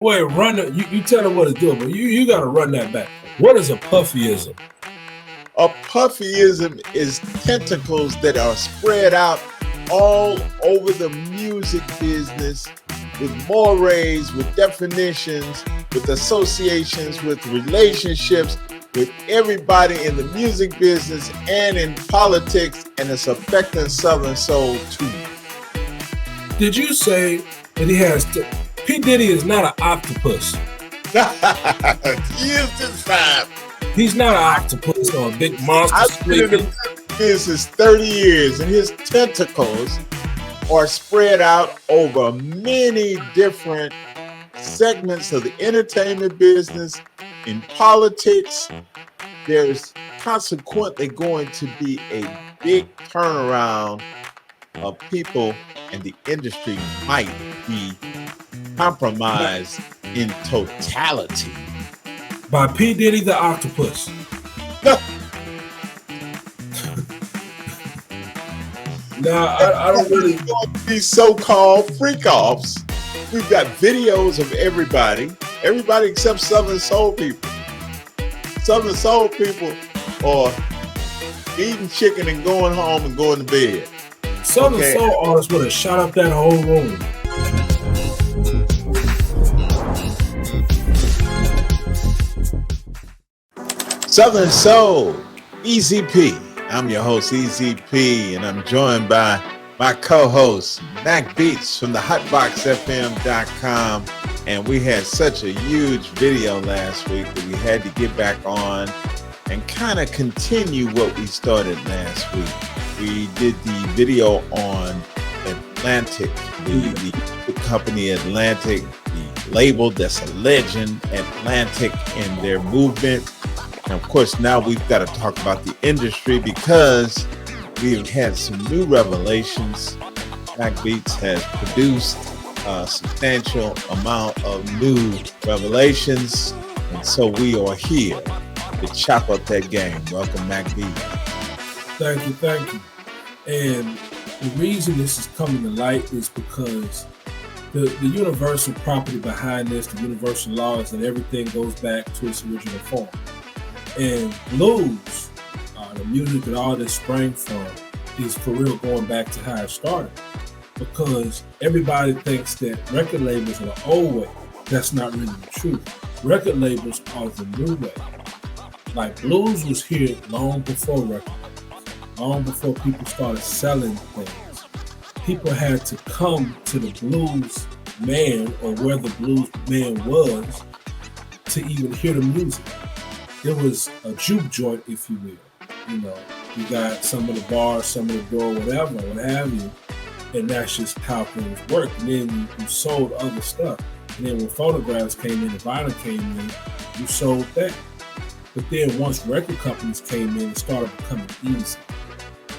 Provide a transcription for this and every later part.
Wait, run it. You tell them what it's doing, but you got to run that back. What is a Puffiesm? A Puffiesm is tentacles that are spread out all over the music business with mores, with definitions, with associations, with relationships, with everybody in the music business and in politics, and it's affecting Southern Soul too. Did you say that he has P. Diddy is not an octopus? He is this time. He's not an octopus or a big monster. I've been in the business 30 years, and his tentacles are spread out over many different segments of the entertainment business. In politics, there's consequently going to be a big turnaround of people, and the industry might be compromised in totality. By P. Diddy the octopus. Now, I don't really. These so-called freak-offs. We've got videos of everybody except Southern Soul people. Southern Soul people are eating chicken and going home and going to bed. Southern Soul artists would have shot up that whole room. Southern Soul, EZP. I'm your host, EZP, and I'm joined by my co-host, Mac Beats from the hotboxfm.com. And we had such a huge video last week that we had to get back on and kind of continue what we started last week. We did the video on Atlantic, the company Atlantic, the label that's a legend, Atlantic, and their movement. And of course, now we've got to talk about the industry because we've had some new revelations. Mac Beats has produced a substantial amount of new revelations. And so we are here to chop up that game. Welcome, Mac Beats. Thank you. And the reason this is coming to light is because the universal property behind this, the universal laws, and everything goes back to its original form. And blues, the music that all this sprang from, is for real going back to how it started. Because everybody thinks that record labels are the old way. That's not really the truth. Record labels are the new way. Like blues was here long before record labels, long before people started selling things. People had to come to the blues man or where the blues man was to even hear the music. It was a juke joint, if you will. You know, you got some of the bars, some of the door, whatever, what have you, and that's just how things work. And then you sold other stuff. And then when phonographs came in, the vinyl came in, you sold that. But then once record companies came in, it started becoming easy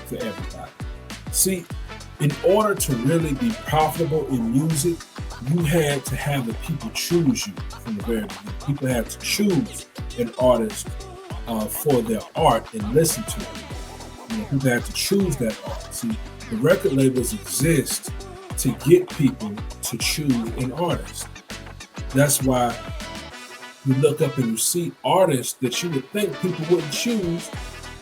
for everybody. See, in order to really be profitable in music, you had to have the people choose you from the very beginning. People had to choose an artist for their art and listen to it. You know, people had to choose that art. See, the record labels exist to get people to choose an artist. That's why you look up and you see artists that you would think people wouldn't choose,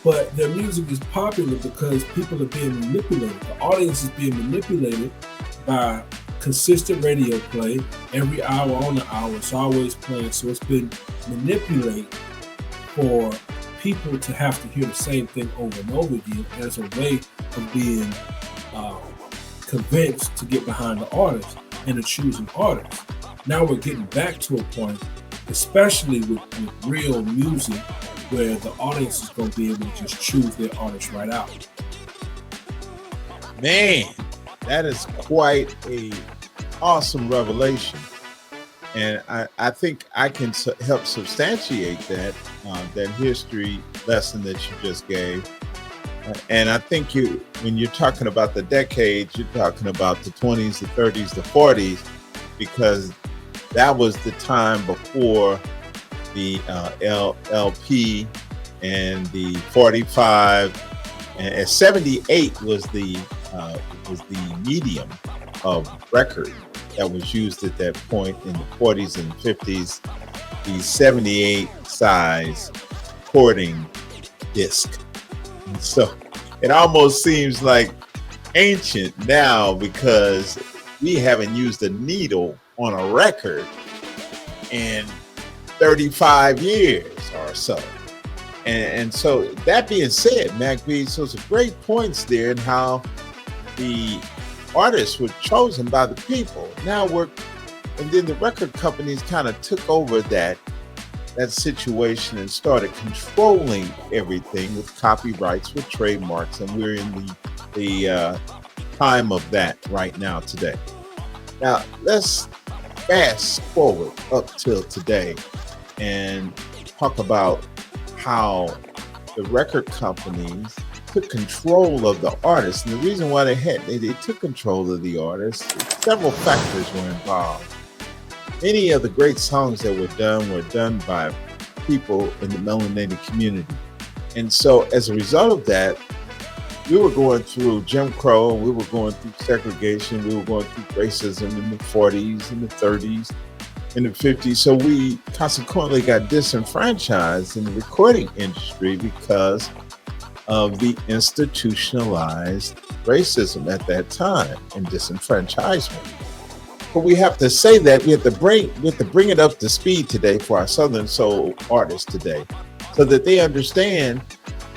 but their music is popular because people are being manipulated. The audience is being manipulated by consistent radio play. Every hour on the hour, it's always playing. So it's been manipulated for people to have to hear the same thing over and over again as a way of being convinced to get behind the artist and to choose an artist. Now we're getting back to a point, especially with real music, where the audience is going to be able to just choose their artist right out. Man, that is quite a awesome revelation. And I think I can help substantiate that history lesson that you just gave. And I think when you're talking about the decades, you're talking about the 20s, the 30s, the 40s, because that was the time before the LP and the 45, and 78 was the medium of record. that was used at that point in the 40s and 50s, the 78 size recording disc. And so it almost seems like ancient now because we haven't used a needle on a record in 35 years or so. And so that being said, Mac Beats, those are great points there in how the artists were chosen by the people. And then the record companies kind of took over that situation and started controlling everything with copyrights, with trademarks, and we're in the time of that right now today. Now let's fast forward up till today and talk about how the record companies took control of the artists. And the reason why they took control of the artists, several factors were involved. Many of the great songs that were done by people in the melanated community. And so as a result of that, we were going through Jim Crow, we were going through segregation, we were going through racism in the 40s and the 30s and the 50s. So we consequently got disenfranchised in the recording industry because of the institutionalized racism at that time and disenfranchisement. But we have to say that we have to bring it up to speed today for our Southern Soul artists today, so that they understand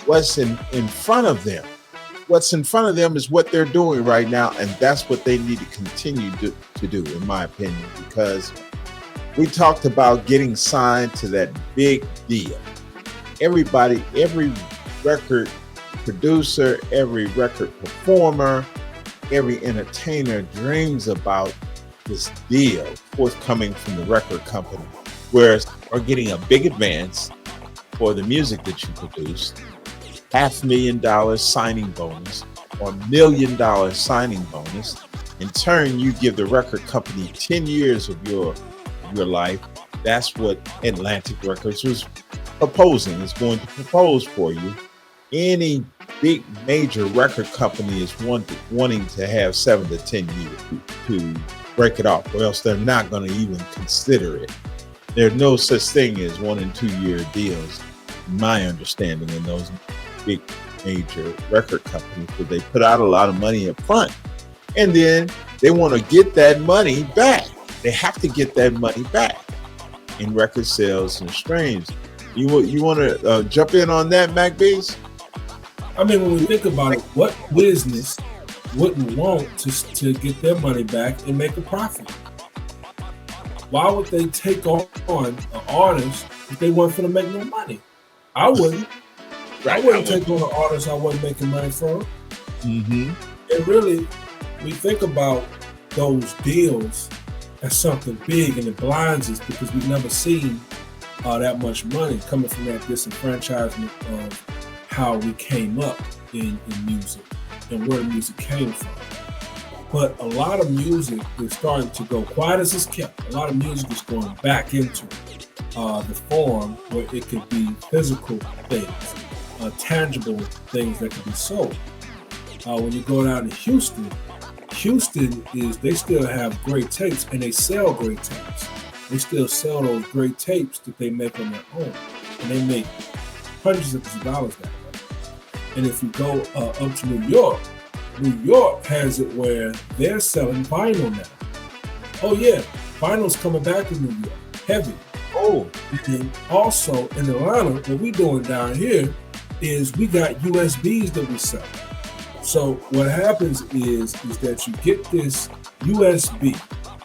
what's in front of them. What's in front of them is what they're doing right now, and that's what they need to continue to do, in my opinion, because we talked about getting signed to that big deal. Every record producer, every record performer, every entertainer dreams about this deal forthcoming from the record company, whereas are getting a big advance for the music that you produced, $500,000 signing bonus or $1 million signing bonus. In turn, you give the record company 10 years of your life. That's what Atlantic Records was proposing, is going to propose for you. Any big major record company is wanting to have 7 to 10 years to break it off, or else they're not going to even consider it. There's no such thing as 1 and 2 year deals, my understanding, in those big major record companies, because they put out a lot of money up front, and then they want to get that money back. They have to get that money back in record sales and streams. You want to jump in on that, Mac Beats? I mean, when we think about it, what business wouldn't want to get their money back and make a profit? Why would they take on an artist if they weren't going to make no money? I wouldn't. Right, I wouldn't take on an artist I wasn't making money from. Mm-hmm. And really, we think about those deals as something big, and it blinds us because we've never seen that much money coming from that disenfranchisement of how we came up in music and where the music came from. But a lot of music is starting to go, quiet as it's kept, a lot of music is going back into the form where it could be physical things, tangible things that can be sold. When you go down to Houston they still have great tapes, and they sell great tapes. They still sell those great tapes that they make on their own, and they make hundreds of dollars that way. And if you go up to New York has it where they're selling vinyl now. Oh yeah, vinyl's coming back to New York, heavy. Oh, and also in Atlanta, what we doing down here is we got USBs that we sell. So what happens is that you get this USB,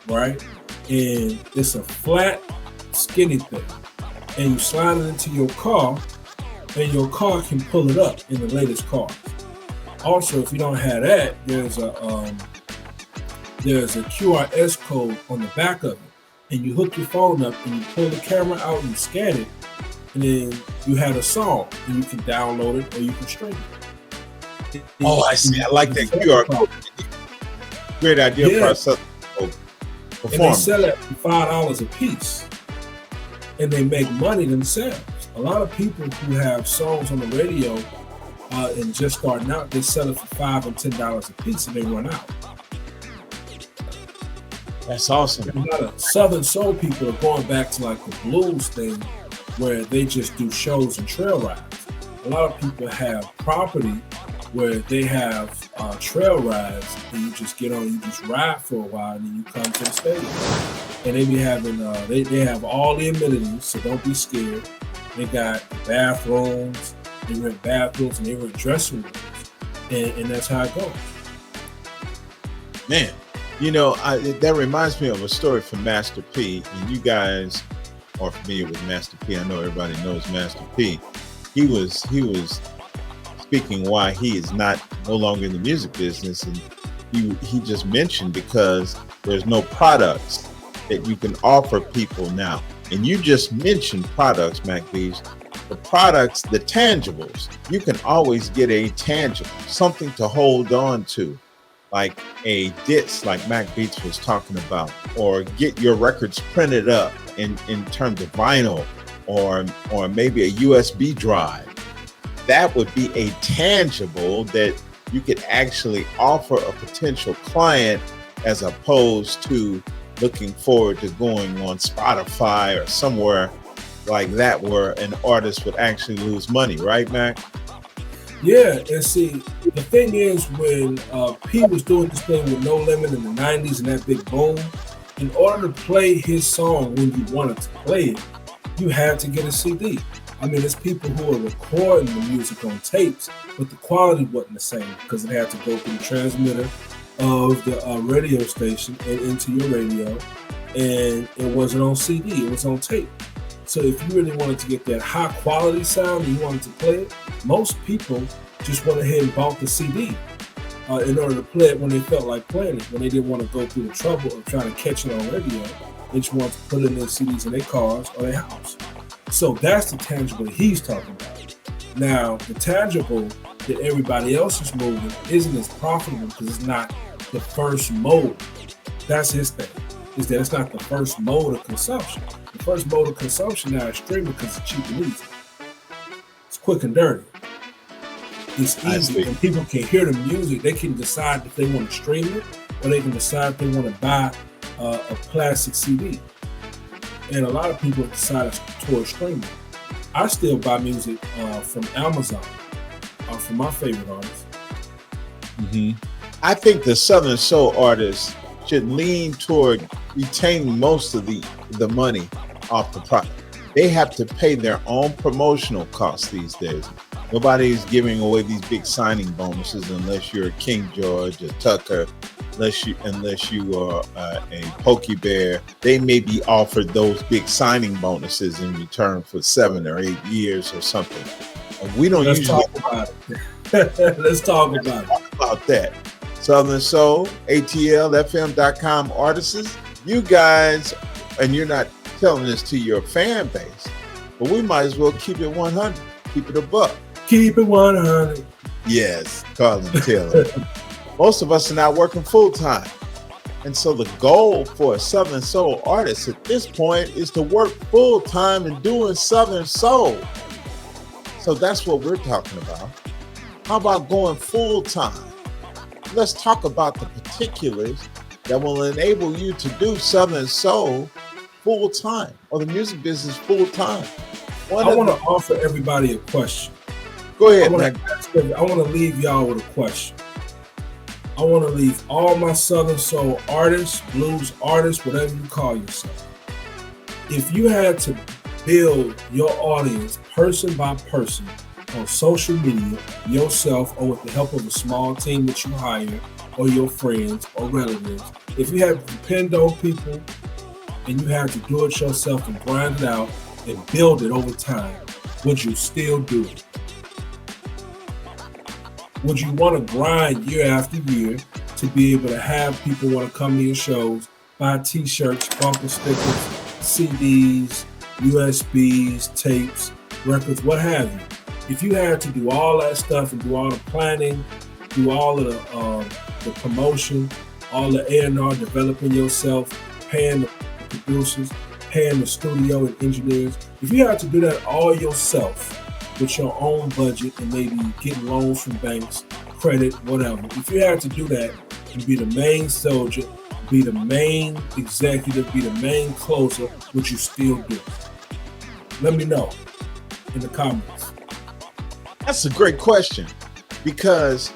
right? And it's a flat, skinny thing. And you slide it into your car, and your car can pull it up in the latest cars. Also, if you don't have that, there's a QRS code on the back of it. And you hook your phone up and you pull the camera out and scan it, and then you have a song, and you can download it or you can stream it. Oh, I see. I like that QR code. Great idea for ourselves. And they sell it for $5 a piece, and they make money themselves. A lot of people who have songs on the radio and just starting out, they sell it for $5 and $10 a piece, and they run out. That's awesome. A lot of Southern soul people are going back to like the blues thing, where they just do shows and trail rides. A lot of people have property where they have trail rides, and you just get on, you just ride for a while, and then you come to the stadium. And they be having, they have all the amenities, so don't be scared. They got bathrooms, they rent bathrooms, and they rent dressing rooms, and that's how it goes. Man, you know, that reminds me of a story from Master P, and you guys are familiar with Master P. I know everybody knows Master P. He was speaking why he is no longer in the music business, and he just mentioned because there's no products that you can offer people now. And you just mentioned products, Mac Beats. The products, the tangibles, you can always get a tangible, something to hold on to, like a disc, like Mac Beats was talking about, or get your records printed up in terms of vinyl, or maybe a USB drive. That would be a tangible that you could actually offer a potential client, as opposed to looking forward to going on Spotify or somewhere like that where an artist would actually lose money, right, Mac? Yeah, and see, the thing is, when P was doing this thing with No Limit in the 90s and that big boom, in order to play his song when you wanted to play it, you had to get a CD. I mean, there's people who are recording the music on tapes, but the quality wasn't the same because it had to go through the transmitter of the radio station and into your radio, and it wasn't on CD, it was on tape. So if you really wanted to get that high quality sound and you wanted to play it, most people just went ahead and bought the CD in order to play it when they felt like playing it, when they didn't want to go through the trouble of trying to catch it on radio. They just wanted to put it in their CDs in their cars or their house. So that's the tangible that he's talking about. Now, the tangible that everybody else is moving isn't as profitable because it's not the first mode. That's his thing, is that it's not the first mode of consumption. The first mode of consumption now is streaming because it's cheap and easy. It's quick and dirty. It's easy, and people can hear the music. They can decide if they want to stream it, or they can decide if they want to buy a plastic CD. And a lot of people have decided towards streaming. I still buy music from Amazon from my favorite artists. Mm-hmm. I think the Southern Soul artists should lean toward retaining most of the money off the product. They have to pay their own promotional costs these days. Nobody's giving away these big signing bonuses unless you're a King George, a Tucker, unless you are a Pokey Bear. They may be offered those big signing bonuses in return for 7 or 8 years or something. And we don't usually talk about it. Let's talk about that. Southern Soul, ATLFM.com artists, you guys, and you're not telling this to your fan base, but we might as well keep it 100, keep it a buck. Keep it 100. Yes, Carlin Taylor. Most of us are not working full time. And so the goal for a Southern Soul artist at this point is to work full time and doing Southern Soul. So that's what we're talking about. How about going full time? Let's talk about the particulars that will enable you to do Southern Soul full time, or the music business full time. I want to offer everybody a question. Go ahead, I want to leave y'all with a question. I want to leave all my Southern Soul artists, blues artists, whatever you call yourself. If you had to build your audience person by person on social media, yourself, or with the help of a small team that you hire, or your friends or relatives, if you had to depend on people and you had to do it yourself and grind it out and build it over time, would you still do it? Would you want to grind year after year to be able to have people want to come to your shows, buy t-shirts, bumper stickers, CDs, USBs, tapes, records, what have you? If you had to do all that stuff and do all the planning, do all of the promotion, all the A&R, developing yourself, paying the producers, paying the studio and engineers, if you had to do that all yourself with your own budget and maybe getting loans from banks, credit, whatever, if you had to do that and be the main soldier, be the main executive, be the main closer, which you still do? Let me know in the comments. That's a great question, because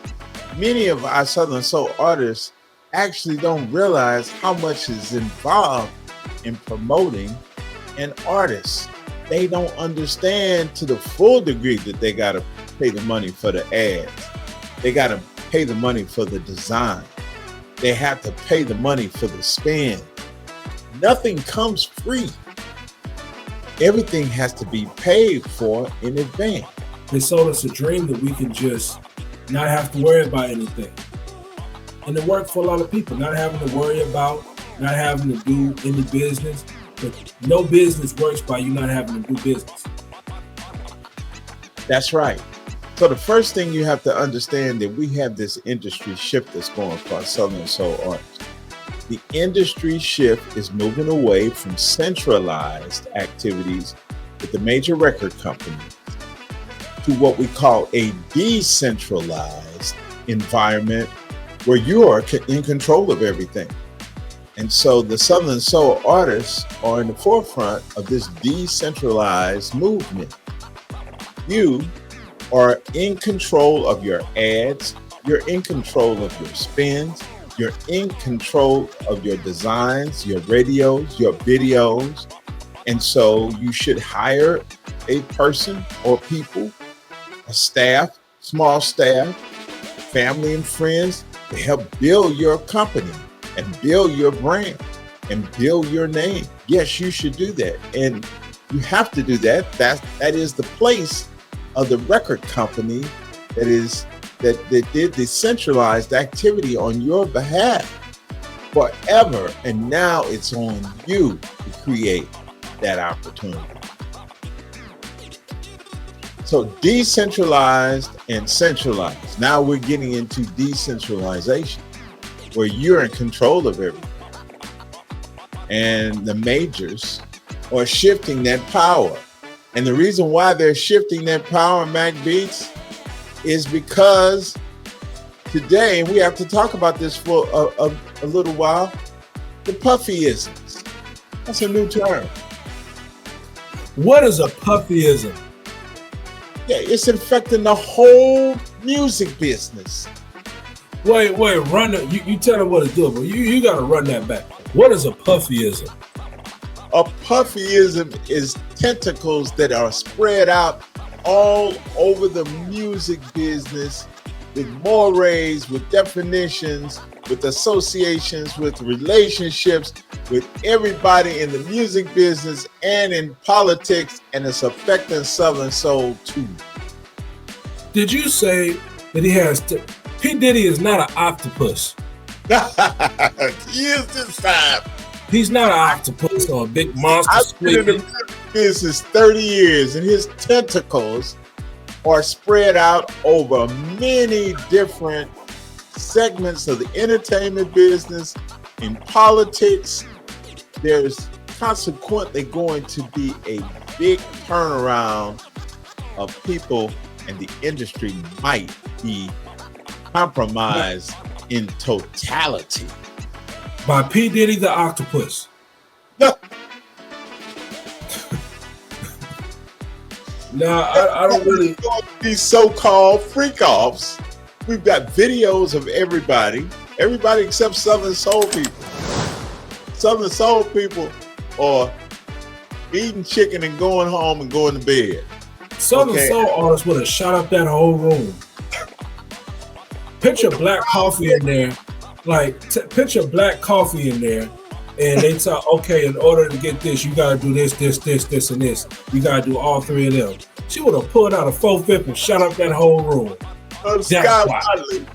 many of our Southern Soul artists actually don't realize how much is involved in promoting an artist. They don't understand to the full degree that they got to pay the money for the ads. They got to pay the money for the design. They have to pay the money for the spin. Nothing comes free. Everything has to be paid for in advance. They sold us a dream that we can just not have to worry about anything. And it worked for a lot of people, not having to worry about, not having to do any business. But no business works by you not having to do business. That's right. So the first thing you have to understand that we have this industry shift that's going for our Southern Soul artists. The industry shift is moving away from centralized activities with the major record companies to what we call a decentralized environment where you are in control of everything. And so the Southern Soul artists are in the forefront of this decentralized movement. You are in control of your ads, you're in control of your spins, you're in control of your designs, your radios, your videos. And so you should hire a person or people, a staff, small staff, family and friends to help build your company and build your brand and build your name. Yes, you should do that. And you have to do that. That is the place of the record company that did the centralized activity on your behalf forever. And now it's on you to create that opportunity. So decentralized and centralized. Now we're getting into decentralization, where you're in control of everything. And the majors are shifting that power. And the reason why they're shifting that power, Mac Beats, is because today, and we have to talk about this for a little while, the Puffiesms. That's a new term. What is a Puffiesm? Yeah, it's affecting the whole music business. Wait, run it. You tell them what to do, but you got to run that back. What is a Puffiesm? A Puffiesm is tentacles that are spread out all over the music business with mores, with definitions, with associations, with relationships, with everybody in the music business and in politics, and it's affecting Southern Soul too. Did you say that he has P. Diddy is not an octopus? He is this time. He's not an octopus or a big monster. I've been in the music business 30 years, and his tentacles are spread out over many different segments of the entertainment business, in politics. There's consequently going to be a big turnaround of people, and the industry might be compromised in totality. By P. Diddy the octopus. Now, I don't really... These so-called freak-offs, we've got videos of everybody except Southern Soul people. Southern Soul people are eating chicken and going home and going to bed. Southern Soul artists would have shot up that whole room. Picture Black Coffee in there. Picture Black Coffee in there, and they tell, okay, in order to get this, you gotta do this, and this. You gotta do all three of them. She would have pulled out a 4-5 and shut up that whole room. Sky Whatley.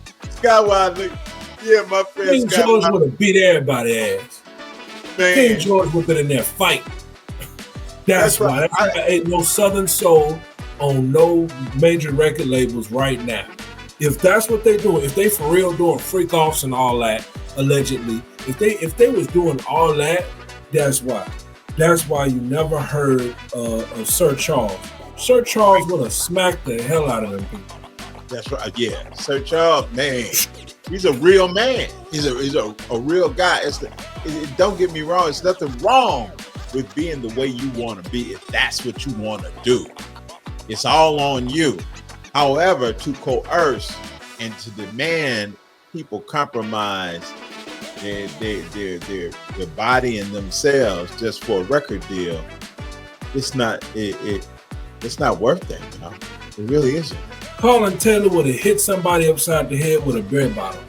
Yeah, my friend. King George would have beat everybody's ass. Man. King George would have been in there fighting. That's why. Right. Ain't no Southern Soul on no major record labels right now. If that's what they do, if they for real doing freak offs and all that, allegedly, if they was doing all that, that's why. That's why you never heard of Sir Charles. Sir Charles would have smacked the hell out of them people. That's right. Yeah, Sir Charles, man. He's a real man. He's a real guy. Don't get me wrong. It's nothing wrong with being the way you want to be if that's what you want to do. It's all on you. However, to coerce and to demand people compromise their body and themselves just for a record deal, it's not worth it. You know? It really isn't. Carlin Taylor would have hit somebody upside the head with a beer bottle.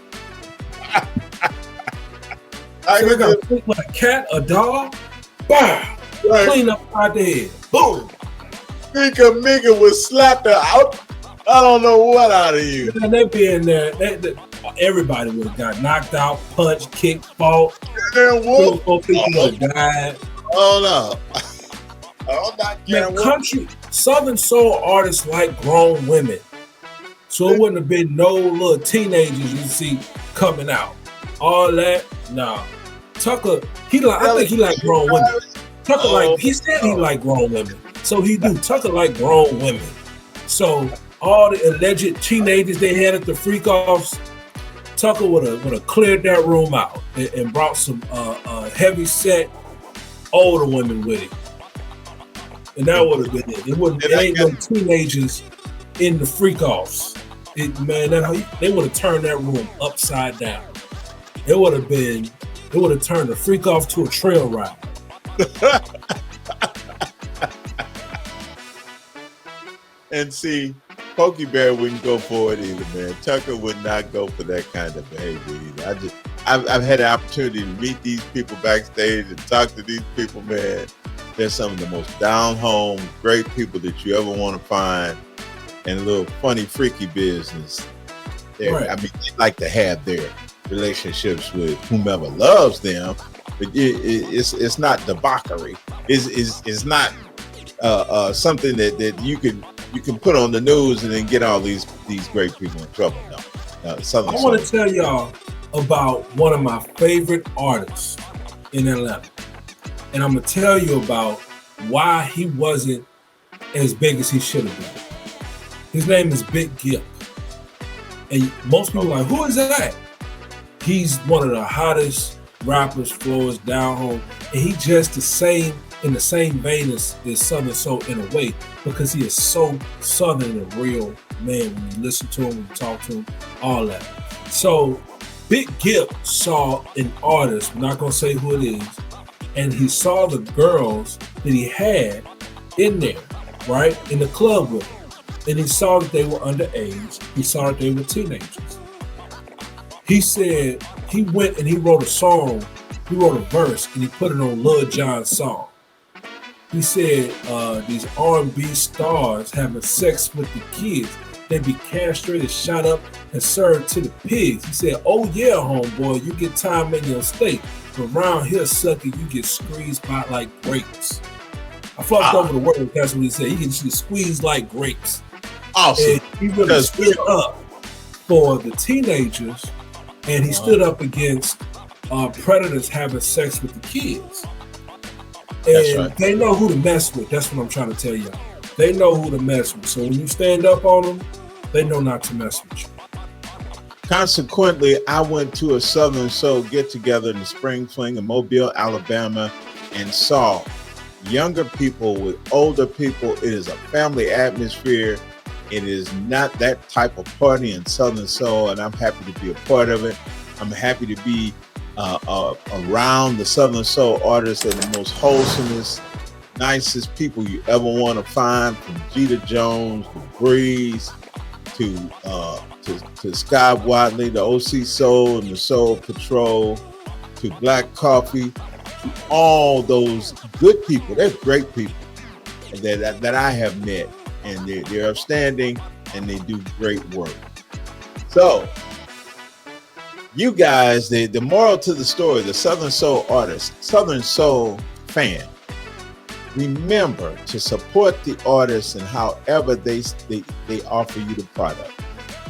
I got with a cat, a dog, bah, right. Clean upside the head, boom. Think a nigga would slap the out. I don't know what out of you. And they be in there. Everybody would have got knocked out, punched, kicked, fought. People would have died. Oh no. Country, Southern soul artists like grown women. So it wouldn't have been no little teenagers you see coming out. All that, nah. Tucker, I think he like grown women. Tucker he said he like grown women. So he do. Tucker like grown women. So all the alleged teenagers they had at the freak offs, Tucker would have cleared that room out and brought some heavy set older women with him. And that would have been it. It ain't no teenagers in the freak offs. They would have turned that room upside down. It would have turned the freak off to a trail ride. And see, Pokey Bear wouldn't go for it either, man. Tucker would not go for that kind of behavior either. I've had the opportunity to meet these people backstage and talk to these people, man. They're some of the most down-home, great people that you ever want to find in a little funny, freaky business. Right. I mean, they like to have their relationships with whomever loves them, but it's not debauchery. It's not something that you can put on the news and then get all these great people in trouble. No. I want to tell y'all about one of my favorite artists in Atlanta. And I'm going to tell you about why he wasn't as big as he should have been. His name is Big Gipp. And most people are like, who is that? He's one of the hottest rappers, floors, down home. And he just in the same vein as Southern Soul in a way, because he is so Southern and real, man, when you listen to him, when you talk to him, all that. So Big Gipp saw an artist, I'm not going to say who it is, and he saw the girls that he had in there, right, in the club with him. And he saw that they were underage. He saw that they were teenagers. He said he went and he wrote a song, he wrote a verse, and he put it on Lil Jon's song. He said these R&B stars having sex with the kids, they be castrated, shot up, and served to the pigs. He said, oh yeah, homeboy, you get time in your state. But around here, sucker, you get squeezed by like grapes. I fucked over the word, that's what he said. He gets squeezed like grapes. Awesome. And he really stood up for the teenagers, and he stood up against predators having sex with the kids. And They know who to mess with. That's what I'm trying to tell y'all. They know who to mess with. So when you stand up on them, they know not to mess with you. Consequently, I went to a Southern Soul get-together in the Spring Fling in Mobile, Alabama, and saw younger people with older people. It is a family atmosphere. It is not that type of party in Southern Soul, and I'm happy to be a part of it. I'm happy to be around the Southern Soul artists and the most wholesomest, nicest people you ever want to find, from Jeter Jones to Breeze to Sky Whatley, the OC Soul and the Soul Patrol, to Black Koffee, to all those good people. They're great people that I have met, and they're upstanding and they do great work. So you guys, the moral to the story, the Southern Soul artist, Southern Soul fan, remember to support the artists and however they offer you the product,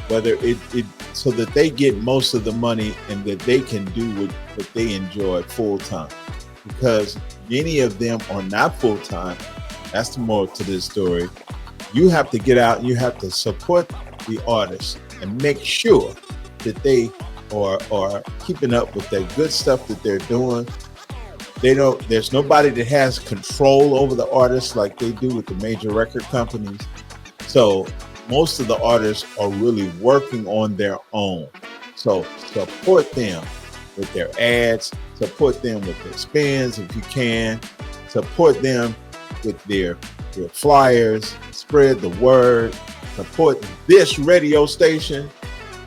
whether it so that they get most of the money and that they can do what they enjoy full time, because many of them are not full time. That's the moral to this story. You have to get out and you have to support the artists and make sure that they or keeping up with the good stuff that they're doing. There's nobody that has control over the artists like they do with the major record companies. So most of the artists are really working on their own. So support them with their ads, support them with their spins if you can, support them with their flyers, spread the word, support this radio station.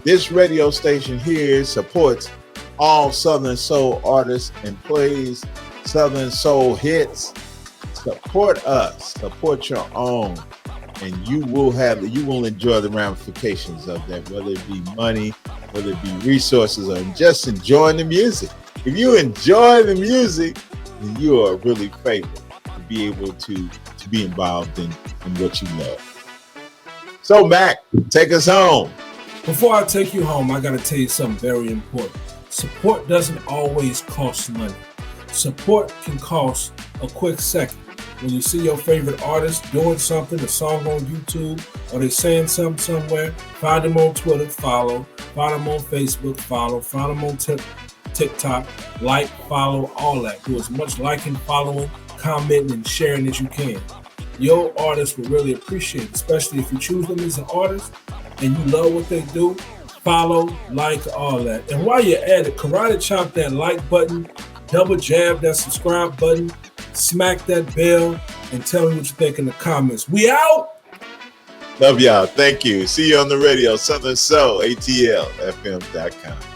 This radio station here supports all Southern Soul artists and plays Southern Soul hits. Support us, support your own, and you will enjoy the ramifications of that, whether it be money, whether it be resources, or just enjoying the music. If you enjoy the music, then you are really favored to be able to be involved in what you love. So Mac, take us home. Before I take you home, I got to tell you something very important. Support doesn't always cost money. Support can cost a quick second. When you see your favorite artist doing something, a song on YouTube, or they saying something somewhere, find them on Twitter, follow, find them on Facebook, follow, find them on TikTok, like, follow, all that. Do as much liking, following, commenting, and sharing as you can. Your artist will really appreciate it, especially if you choose them as an artist and you love what they do. Follow, like, all that. And while you're at it, karate chop that like button, double jab that subscribe button, smack that bell, and tell me what you think in the comments. We out! Love y'all. Thank you. See you on the radio, Southern Soul, ATL, FM.com.